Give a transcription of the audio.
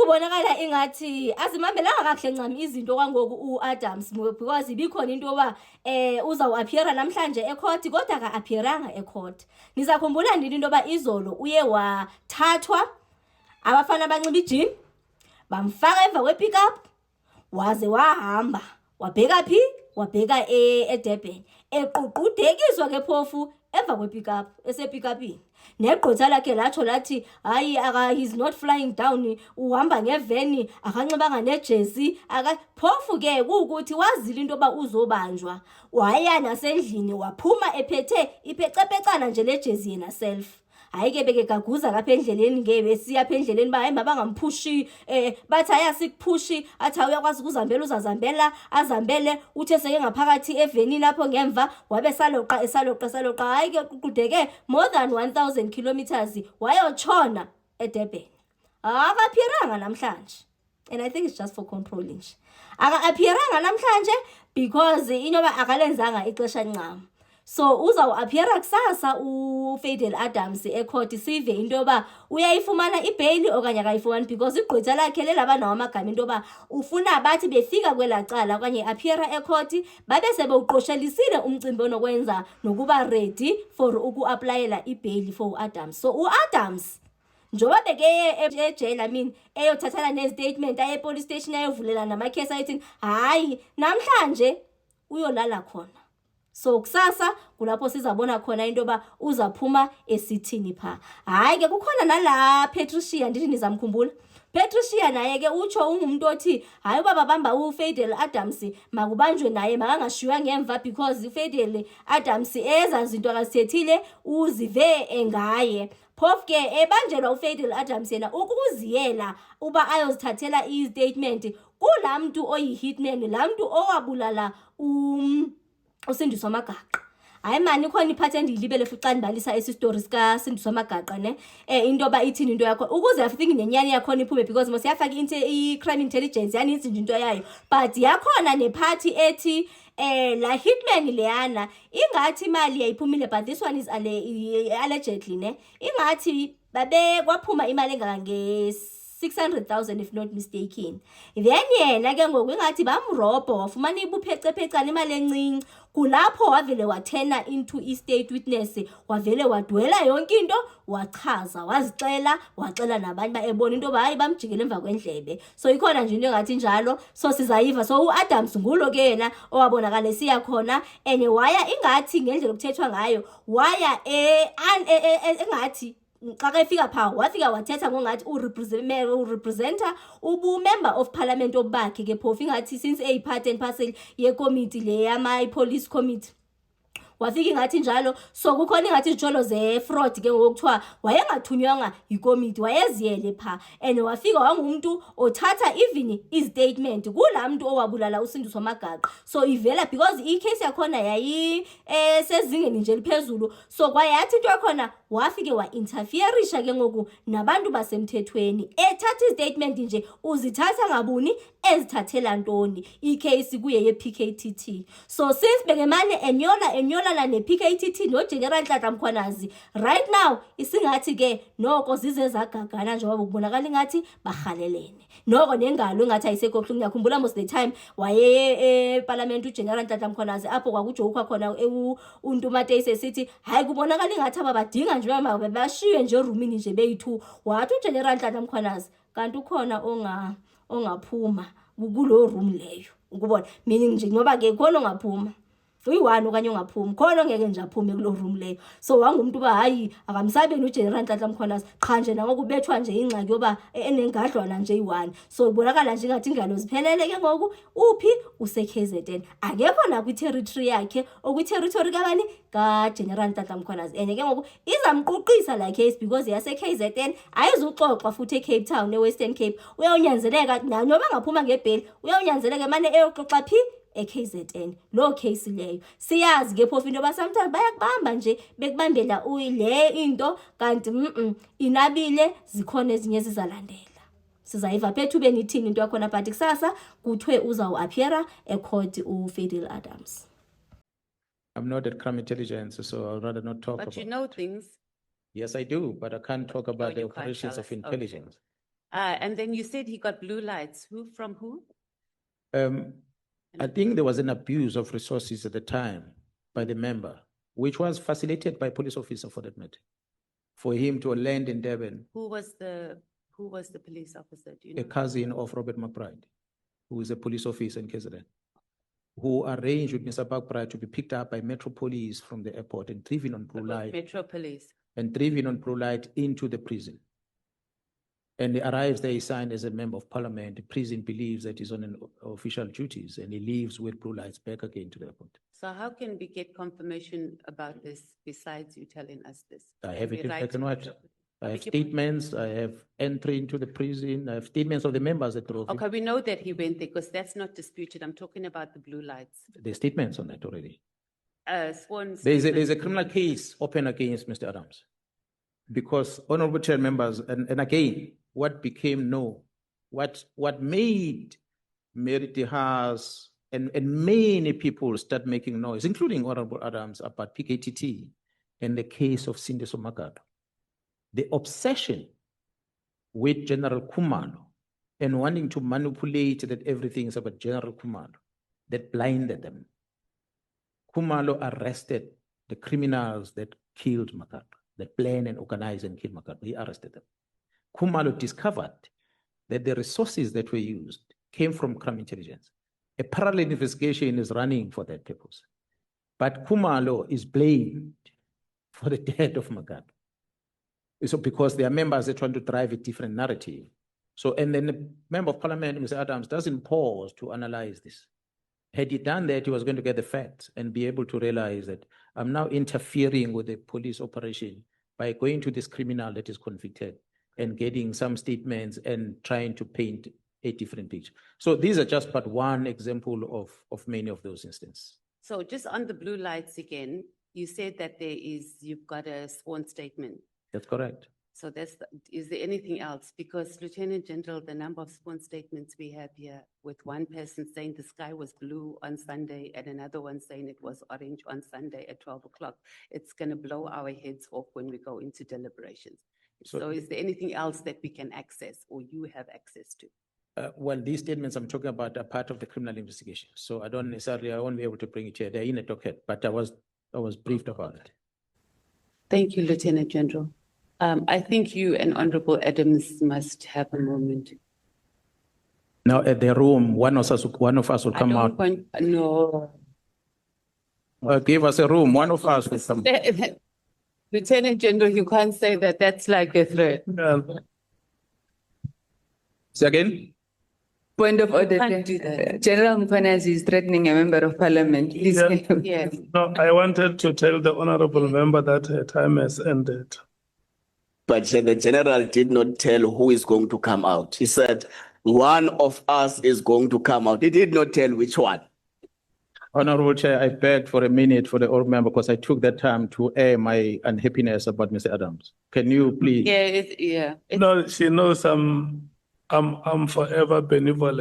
kubonakala ingathi azimambelanga kahle ncam izinto kwangoku uAdams because ibikhona into yoba uzawuappeara namhlanje ecourt kodwa ka-appearanga ecourt. Nizakhumbula ndini into yoba izolo uye wathathwa abafana abanxiba ijini bamfaka emva kwe-pickup waze wahamba wabheka phi wabheka eDurban eququdekiswa ke phofu emva kwe-pickup esepickupini. Negqotha lakhe latsho lathi hayi he's not flying down, uhamba ngeveni akanxibanga nejezi phofu ke kukuthi wazile into yoba uzobanjwa waya nasendlini waphuma ephethe iphecepecana nje lejezi yena self. Hayi ke beke gaguza kapha endleleni besiya apha endleleni ba hayi mabangamphushi bathi ayasikuphushi athi uyakwazi ukuzihambela uzazihambela azihambele uthe seke ngaphakathi evenini lapho ngemva wabe saloqa hayi ke kuqudeke more than 1000 kilometers wayotshona eDurban. Akaphiranga namhlanje, and I think it's just for controlling nje. Akaphiranga namhlanje because inoba akalenzanga ixesha ncam. So uzawuappeara kusasa uFaydel Adams ecourt sive into yoba uyayifumana ibail okanye akayifumani because igqwetha lakhe lelaba nawo amagama into yoba ufuna bathi befika kwelacala okanye appeara ecourt babe sebewuqoshelisile umcimbi onokwenza nokuba ready for ukuaplayela ibail for uAdams. So uAdams njoba beke ejail eyothathana nestatement aye police station ayovulela namakhesi ayithi hayi namhlanje uyolala khona. So kusasa kulapho sizabona khona into yoba uzaphuma esithini pha. Hayi ke kukhona nala Patricia ndithi nizamkhumbula. Patricia naye ke utsho ungumuntu othi hayi ubaba bamba uFaydel Adams makubanjwe naye makangashiywa ngemva because uFaydel Adams ezazinto akasithethile uzive engaye. Phofu ke ebanjelwa uFaydel Adams yena ukuziyela uba ayozithathela istatement kulamuntu oyi-hitman lamuntu owabulala uSindiswa Magaqa. Hayi mani khona iphathi endiyilibele futhi xa ndibalisa esi story sika Sindiswa Magaqa ne into yoba ithini into yakho ukuze I think nenyani yakhona iphume because mos yafaka i-crime intelligence yaninzi nje into yayo but yakhona nephathi ethi la hitman leyana ingathi imali yayiphumile but this one is allegedly ne ingathi babe kwaphuma imali engaka 600,000 if not mistaken. Then yena ke ngoku ingathi bamrobho wafumana ibuphecepecana imali encinci kulapho wavele wathena into i-state witness wavele wadwela yonke into wachaza wazixela waxela nabanye baebona into hayi bamjikele emva kwendlebe. So ikhona nje into engathi njalo so sizayiva. So uAdams ngulo ke yena owabonakala siya khona and waya ingathi ngendlela okuthethwa ngayo waya engathi xa kefika pha wafika wathetha ngongathi urepresenter ubu-member of parliament obakhe ke phofu ingathi since part and parcel yekomiti le yama-police committee wafika ingathi njalo. So kukhona ingathi izijolo ze-fraud ke ngokuthiwa wayengathunywanga yikomiti wayeziyele pha and wafika wangumuntu othatha even istatement kulaa muntu owabulala uSindiswa Magaqa. So ivela because icase yakhona yayi sezingeni nje liphezulu so kwayathi into yakhona wafike wa-interferisha ke ngoku nabantu basemthethweni ethatha istatement nje uzithatha ngabuni ezithathela ntoni icase kuye ye-PKTT. So since bekemane enyolana ne-PKTT noGeneral Nhlanhla Mkhwanazi right now isingathi ke noko zize zagagana njengoba kubonakala ingathi bahalelene noko nengalo engathi ayisekho. Ngiyakhumbula most the time waye eParliament uGeneral Nhlanhla Mkhwanazi apho kwakujokwa khona uNtumate esithi hayi kubonakala ingathi ababadinga nje noma bashiye nje erumini nje beyi2 wathi uGeneral Nhlanhla Mkhwanazi kanti ukhona ongaphuma kulo room leyo ukubona meaning nje ngoba ke khona ongaphuma uyi1 okanye ongaphumi khona ngeke nje aphume kulo room leyo. So wangumuntu ba hayi akamsabeni uGeneral Nhlanhla Mkhwanazi qha nje nakubethwa nje ingxaki yoba enengadlwana nje i1. So ibonakala nje ngathi ingalo ziphelele ke ngoku uphi useKZN akekho na kwi-territory yakhe okwi-territory kabani kaGeneral Nhlanhla Mkhwanazi and ke ngoku izamquqisa la case because yaseKZN ayizuxoxa futhi eCape Town eWestern Cape uyawunyanzeleka noma ngaphuma ngebail uyawunyanzeleka manje eyoxoxa phi eKZN lo case leyo. Siyazi ke phofu into ba sometimes bayakubamba nje bekubambela le into kanti inabile zikhona ezinye zizalandela. Sizayiva phethu benithini into yakhona but kusasa kuthiwe uzawu-appeara ecourt uFaydel Adams. I'm not at crime intelligence, so I'd rather not talk But about. you know things. Yes, I do, but I can't talk about the you can't operations tell of us. Okay. intelligence. And then you said he got blue lights. Who from who? I think there was an abuse of resources at the time by the member, which was facilitated by a police officer for that matter, for him to land in Durban, Who was the police officer? Do you a know? cousin of Robert McBride, who is a police officer in KZN, who arranged with Mr. McBride to be picked up by Metro Police from the airport and driven on Blue Light Metro Police. into the prison. And he arrives there, he signed as a member of parliament. The prison believes that he's on an official duties and he leaves with Blue Lights back again to the airport. So how can we get confirmation about this besides you telling us this? I have Can it we in write black and to white. Metro- I have beg your pardon? statements, I have entry into the prison, I have statements of the members that drove him. Okay, we know that he went there because that's not disputed. I'm talking about the blue lights. There's statements on that already. Sworn There's a statement. criminal case open against Mr. Adams. Because honorable chair members, and again, what became known, what made Mary House and many people start making noise, including Honorable Adams, about PKTT and the case of Cindy Somagado. The obsession with General Kumalo and wanting to manipulate that everything is about General Kumalo, that blinded them. Kumalo arrested the criminals that killed Makata, that planned and organized and killed Makata. He arrested them. Kumalo discovered that the resources that were used came from crime intelligence. A parallel investigation is running for that purpose. But Kumalo is blamed for the death of Makata. So because their members are trying to drive a different narrative. So, and then the member of parliament, Mr. Adams, doesn't pause to analyze this. Had he done that, he was going to get the facts and be able to realize that I'm now interfering with the police operation by going to this criminal that is convicted and getting some statements and trying to paint a different picture. So these are just but one example of many of those instances. So just on the blue lights again, you said that you've got a sworn statement. That's correct. So is there anything else? Because Lieutenant General, the number of sworn statements we have here with one person saying the sky was blue on Sunday and another one saying it was orange on Sunday at 12 o'clock. It's going to blow our heads off when we go into deliberations. So is there anything else that we can access or you have access to? Well, these statements I'm talking about are part of the criminal investigation. So I won't be able to bring it here. They're in a docket, but I was briefed about it. Thank you, Lieutenant General. I think you and Honorable Adams must have a moment. Now at the room, one of us will come out. No. Give us a room. One of us will come. Lieutenant General, you can't say that. That's like a threat. Say again? Point of order. Can't do that. General Mkhwanazi is threatening a member of parliament. Please. Yeah. Yes. No, I wanted to tell the honorable member that her time has ended. But the general did not tell who is going to come out. He said, one of us is going to come out. He did not tell which one. Honorable Chair, I begged for a minute for the old member because I took that time to air my unhappiness about Mr. Adams. Can you please? Yeah, No, she knows I'm forever benevolent.